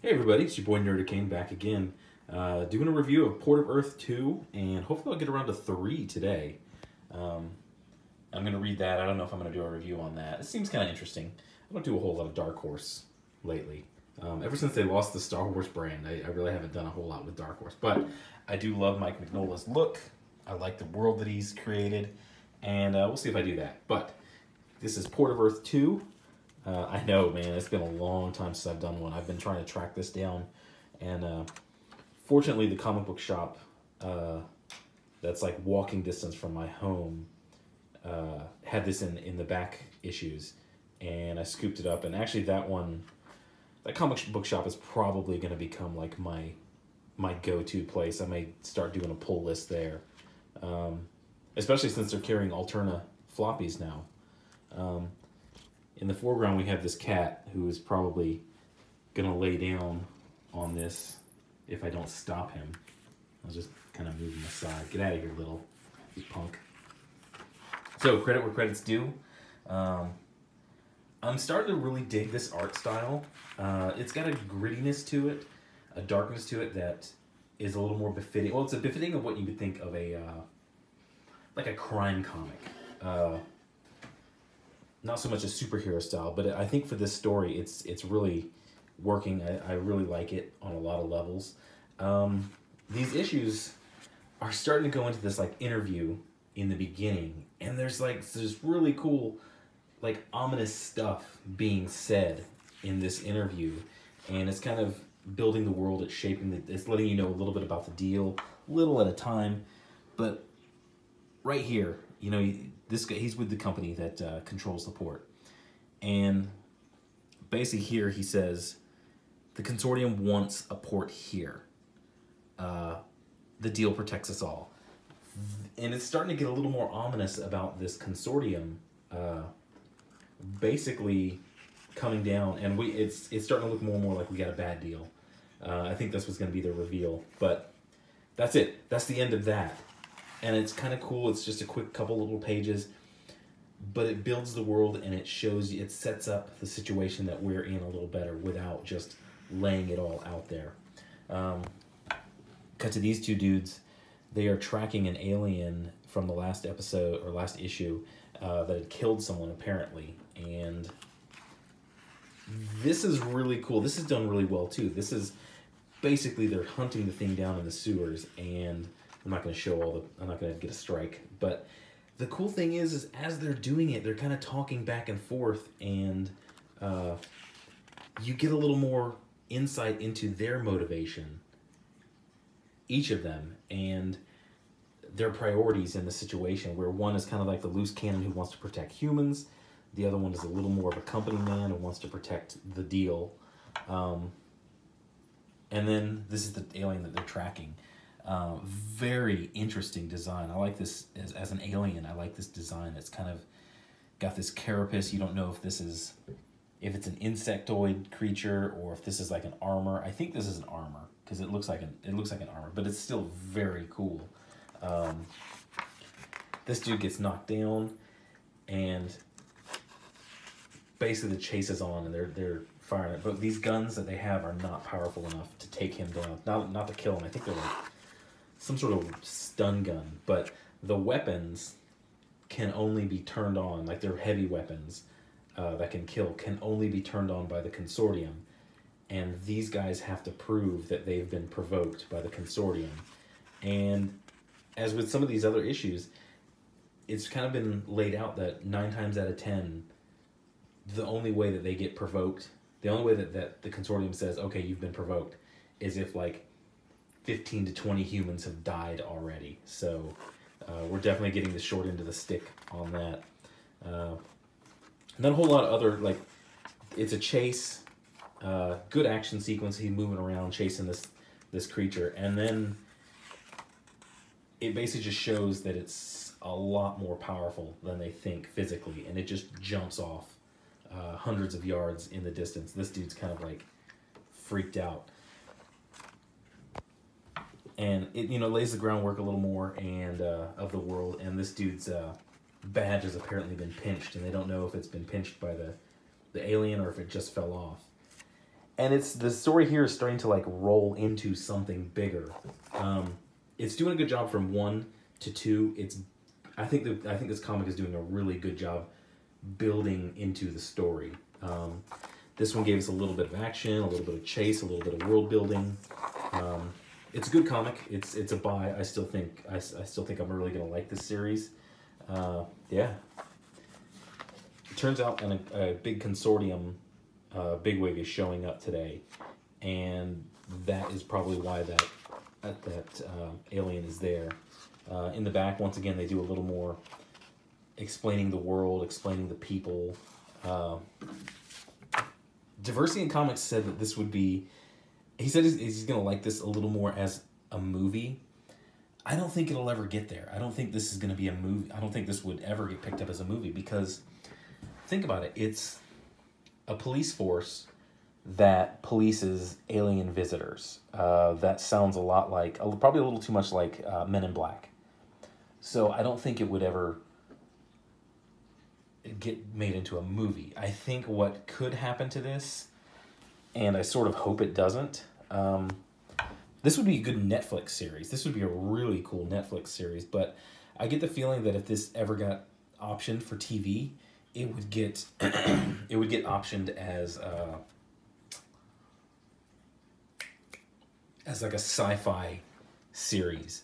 Hey everybody, it's your boy Nerdicane back again, doing a review of Port of Earth 2, and hopefully I'll get around to 3 today. I'm going to read that. I don't know if I'm going to do a review on that. It seems kind of interesting. I don't do a whole lot of Dark Horse lately. Ever since they lost the Star Wars brand, I really haven't done a whole lot with Dark Horse. But I do love Mike Mignola's look. I like the world that he's created, and we'll see if I do that. But this is Port of Earth 2. I know, man, it's been a long time since I've done one. I've been trying to track this down, and fortunately the comic book shop that's like walking distance from my home had this in the back issues, and I scooped it up. And actually that comic book shop is probably going to become like my go-to place. I may start doing a pull list there, especially since they're carrying Alterna floppies now. In the foreground, we have this cat who is probably going to lay down on this if I don't stop him. I'll just kind of move him aside. Get out of here, little punk. So, credit where credit's due. I'm starting to really dig this art style. It's got a grittiness to it, a darkness to it that is a little more befitting. Well, it's a befitting of what you would think of a like a crime comic. Not so much a superhero style, but I think for this story, it's really working. I really like it on a lot of levels. These issues are starting to go into this like interview in the beginning, and there's really cool, like ominous stuff being said in this interview, and it's kind of building the world. It's shaping it's letting you know a little bit about the deal, little at a time, but right here, you know, this guy, he's with the company that controls the port. And basically here he says, the consortium wants a port here. The deal protects us all. And it's starting to get a little more ominous about this consortium basically coming down. And it's starting to look more and more like we got a bad deal. I think this was going to be the reveal. But that's it. That's the end of that. And it's kind of cool. It's just a quick couple little pages, but it builds the world and it shows you, it sets up the situation that we're in a little better without just laying it all out there. Cut to these two dudes. They are tracking an alien from the last episode or last issue that had killed someone apparently. And this is really cool. This is done really well too. This is basically they're hunting the thing down in the sewers, and I'm not going to show I'm not going to get a strike, but the cool thing is as they're doing it, they're kind of talking back and forth, and you get a little more insight into their motivation, each of them, and their priorities in the situation, where one is kind of like the loose cannon who wants to protect humans, the other one is a little more of a company man who wants to protect the deal, and then this is the alien that they're tracking. Very interesting design. I like this as an alien. I like this design. It's kind of got this carapace. You don't know if this is, if it's an insectoid creature or if this is like an armor. I think this is an armor because it looks like an armor, but it's still very cool. This dude gets knocked down, and basically the chase is on, and they're firing it. But these guns that they have are not powerful enough to take him down. Not to kill him. I think they're like some sort of stun gun, but the weapons can only be turned on, like they're heavy weapons that can kill, can only be turned on by the consortium. And these guys have to prove that they've been provoked by the consortium. And as with some of these other issues, it's kind of been laid out that 9 times out of 10, the only way that they get provoked, the only way that the consortium says, okay, you've been provoked, is if like 15 to 20 humans have died already. So we're definitely getting the short end of the stick on that. Not a whole lot of other, like, it's a chase, good action sequence, he's moving around chasing this creature, and then it basically just shows that it's a lot more powerful than they think physically, and it just jumps off hundreds of yards in the distance. This dude's kind of like freaked out. And it, you know, lays the groundwork a little more and of the world. And this dude's badge has apparently been pinched, and they don't know if it's been pinched by the alien or if it just fell off. and the story here is starting to like roll into something bigger. It's doing a good job from 1 to 2. I think this comic is doing a really good job building into the story. This one gave us a little bit of action, a little bit of chase, a little bit of world building. It's a good comic. It's a buy. I still think I'm really gonna like this series. Yeah. It turns out a big consortium bigwig is showing up today, and that is probably why that alien is there. In the back, once again, they do a little more explaining the world, explaining the people. Diversity in Comics said that this would be... He said he's going to like this a little more as a movie. I don't think it'll ever get there. I don't think this is going to be a movie. I don't think this would ever get picked up as a movie because, think about it, it's a police force that polices alien visitors. That sounds a lot like, probably a little too much like Men in Black. So I don't think it would ever get made into a movie. I think what could happen to this, and I sort of hope it doesn't, this would be a good Netflix series. This would be a really cool Netflix series, but I get the feeling that if this ever got optioned for TV, it would get it would get optioned as like a sci-fi series,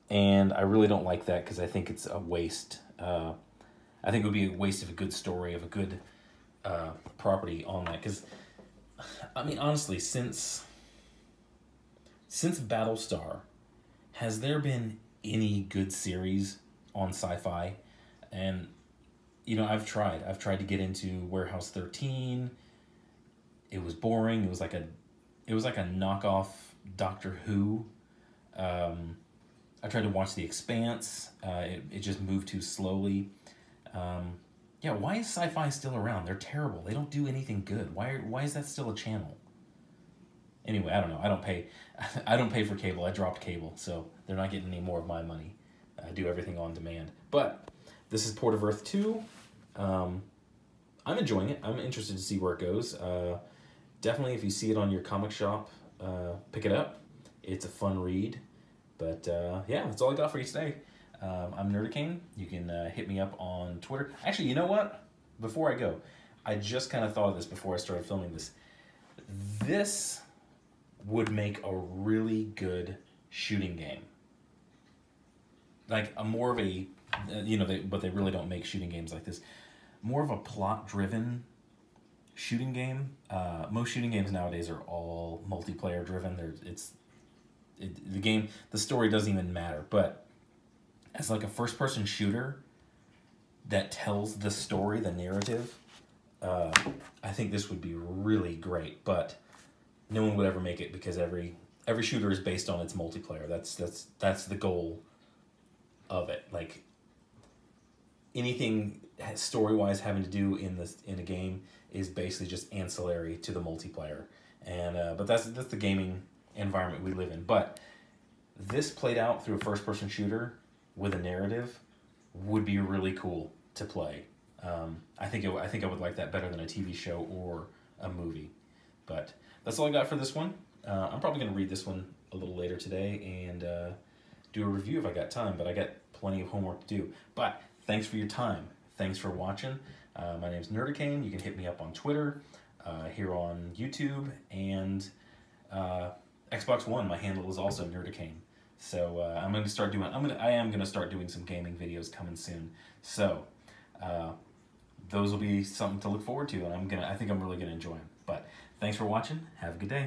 and I really don't like that because I think it's a waste. I think it would be a waste of a good story, of a good property on that. Because, I mean, honestly, since Battlestar, has there been any good series on sci-fi? And, you know, I've tried to get into Warehouse 13. It was boring. It was like a knockoff Doctor Who. I tried to watch The Expanse. It just moved too slowly. Yeah, why is sci-fi still around? They're terrible. They don't do anything good. Why is that still a channel? Anyway, I don't know. I don't pay for cable. I dropped cable, so they're not getting any more of my money. I do everything on demand. But this is Port of Earth 2. I'm enjoying it. I'm interested to see where it goes. Definitely, if you see it on your comic shop, pick it up. It's a fun read. But yeah, that's all I got for you today. I'm Nerdicane. You can hit me up on Twitter. Actually, you know what? Before I go, I just kind of thought of this before I started filming this. This would make a really good shooting game. Like more of a, you know, but they really don't make shooting games like this. More of a plot-driven shooting game. Most shooting games nowadays are all multiplayer-driven. The story doesn't even matter, but as like a first-person shooter that tells the story, the narrative, I think this would be really great. But no one would ever make it because every shooter is based on its multiplayer. That's the goal of it. Like anything story-wise having to do in a game is basically just ancillary to the multiplayer. And but that's the gaming environment we live in. But this played out through a first-person shooter with a narrative would be really cool to play. I think I would like that better than a TV show or a movie. But that's all I got for this one. I'm probably going to read this one a little later today and do a review if I got time, but I got plenty of homework to do. But thanks for your time. Thanks for watching. My name's Nerdicane. You can hit me up on Twitter, here on YouTube, and Xbox One. My handle is also Nerdicane. So I am going to start doing some gaming videos coming soon. So those will be something to look forward to, and I think I'm really going to enjoy them. But thanks for watching. Have a good day.